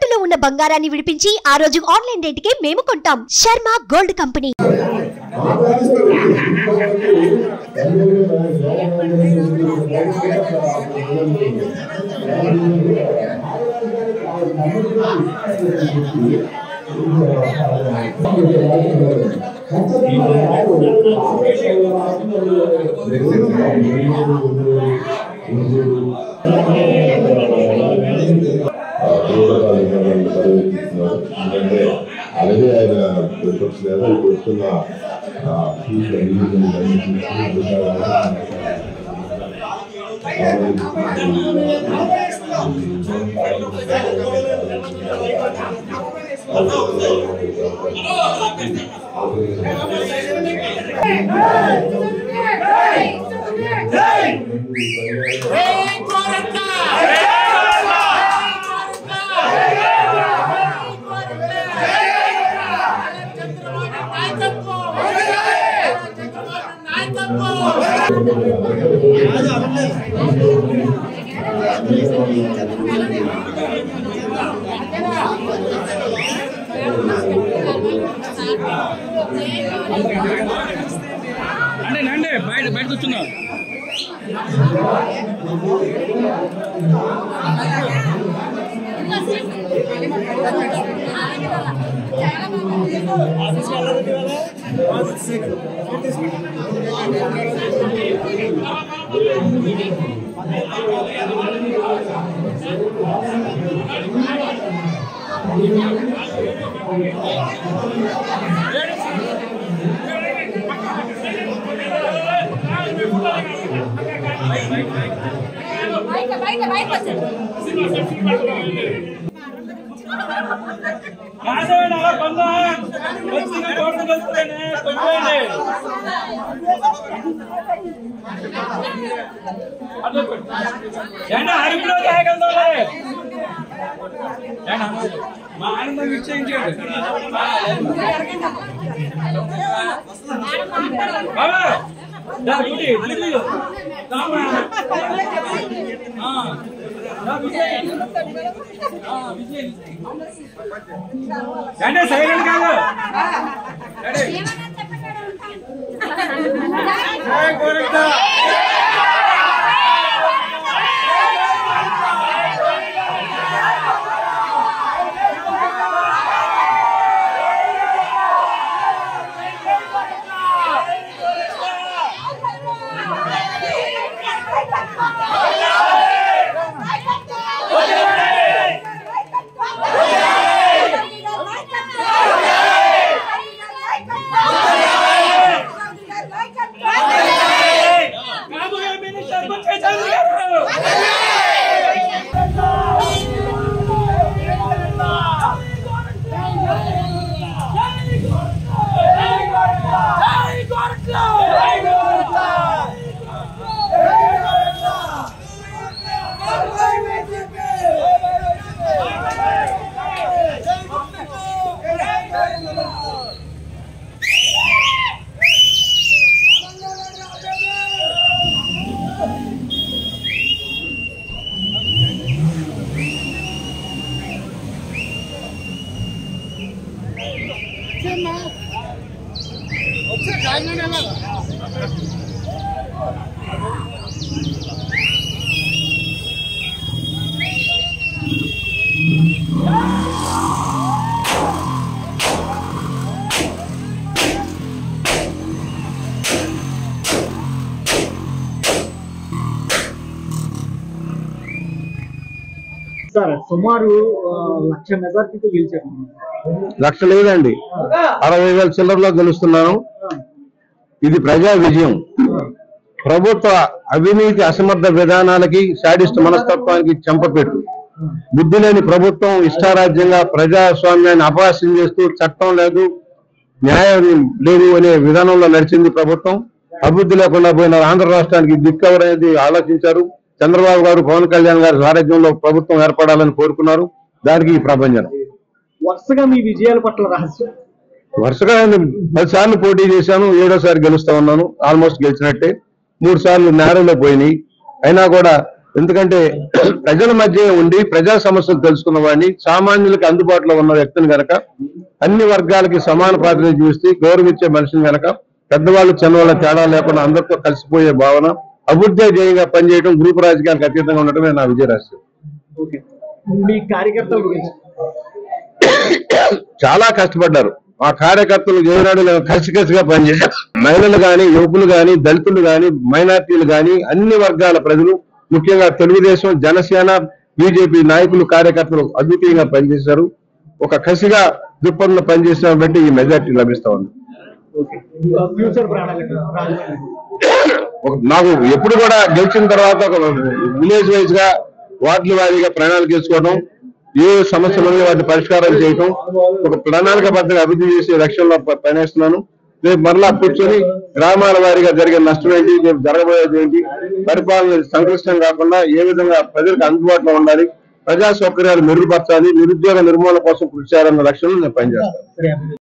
తాకట్టులో ఉన్న బంగారాన్ని విడిపించి ఆ రోజు ఆన్లైన్ రేటుకే మేము కొంటాం. Sharma gold company. ఎందుకంటే అలాగే ఆయన ప్రతిపక్ష నేత వస్తున్న బయట కూర్చున్నావు. మా ఆనందం ఇచ్చేయించాడు. సైలెంట్ కాదు. సుమారు 1,00,000 మెజార్టీతో గెలిచారు. 1,00,000 లేదండి, 60,000 చిల్లరలో గెలుస్తున్నాను. ఇది ప్రజా విజయం. ప్రభుత్వ అవినీతి అసమర్థ విధానాలకి శాడిస్ట్ మనస్తత్వానికి చెంపపెట్టు. బుద్ధి లేని ప్రభుత్వం ఇష్టారాజ్యంగా ప్రజాస్వామ్యాన్ని అపహాస్యం చేస్తూ చట్టం లేదు న్యాయం లేదు అనే విధానంలో నడిచింది ప్రభుత్వం. అభివృద్ధి లేకుండా పోయిన ఆంధ్ర రాష్ట్రానికి దిక్కవరనేది ఆలోచించారు. చంద్రబాబు గారు, పవన్ కళ్యాణ్ గారి సారథ్యంలో ప్రభుత్వం ఏర్పడాలని కోరుకున్నారు. దానికి ఈ ప్రభంజనం. వరుసగా మీ విజయాల పట్ల రహస్యం? వరుసగా 10 సార్లు పోటీ చేశాను, 7వ సారి గెలుస్తా ఉన్నాను. ఆల్మోస్ట్ గెలిచినట్టే. 3 సార్లు నేరంలో పోయినాయి. అయినా కూడా ఎందుకంటే ప్రజల మధ్య ఉండి ప్రజా సమస్యలు తెలుసుకున్న వాడిని, సామాన్యులకు అందుబాటులో ఉన్న వ్యక్తిని గనక, అన్ని వర్గాలకి సమాన ప్రాతినిధ్యం చూస్తే గౌరవించే మనిషిని గనక, పెద్దవాళ్ళు చిన్నవాళ్ళ తేడా లేకుండా అందరితో కలిసిపోయే భావన, అభివృద్ధి ధ్యేయంగా పనిచేయడం, గ్రూప్ రాజకీయాలకు అతీతంగా ఉండటమే నా విజయరహస్యం. ఓకే, మీ కార్యకర్తల గురించి చాలా కష్టపడ్డారు. మా కార్యకర్తలు ఏనాడు కసిగా పనిచేశారు. మహిళలు గాని, యువకులు గాని, దళితులు గాని, మైనార్టీలు గాని, అన్ని వర్గాల ప్రజలు, ముఖ్యంగా తెలుగుదేశం, జనసేన, బీజేపీ నాయకులు, కార్యకర్తలు అద్వితీయంగా పనిచేశారు. ఒక కసిగా దృక్పథంలో పనిచేసిన బట్టి ఈ మెజార్టీ లభిస్తా ఉంది. ఫ్యూచర్ ప్రణాళిక నాకు ఎప్పుడు కూడా గెలిచిన తర్వాత ఒక విలేజ్ వైజ్ గా, వార్డుల వారీగా ప్రణాళిక చేసుకోవడం, ఏ సమస్యలు ఉన్నాయో వాటిని పరిష్కారం చేయటం, ఒక ప్రణాళికబద్ధంగా అభివృద్ధి చేసే లక్ష్యంలో పనిచేస్తున్నాను. రేపు మరలా కూర్చొని గ్రామాల వారీగా జరిగే నష్టం ఏంటి, రేపు జరగబోయేది ఏంటి, పరిపాలన సంక్లిష్టం కాకుండా ఏ విధంగా ప్రజలకు అందుబాటులో ఉండాలి, ప్రజా సౌకర్యాలు మెరుగుపరచాలి, నిరుద్యోగ నిర్మూలన కోసం కృషి చేయాలన్న లక్ష్యంలో నేను పనిచేస్తాను.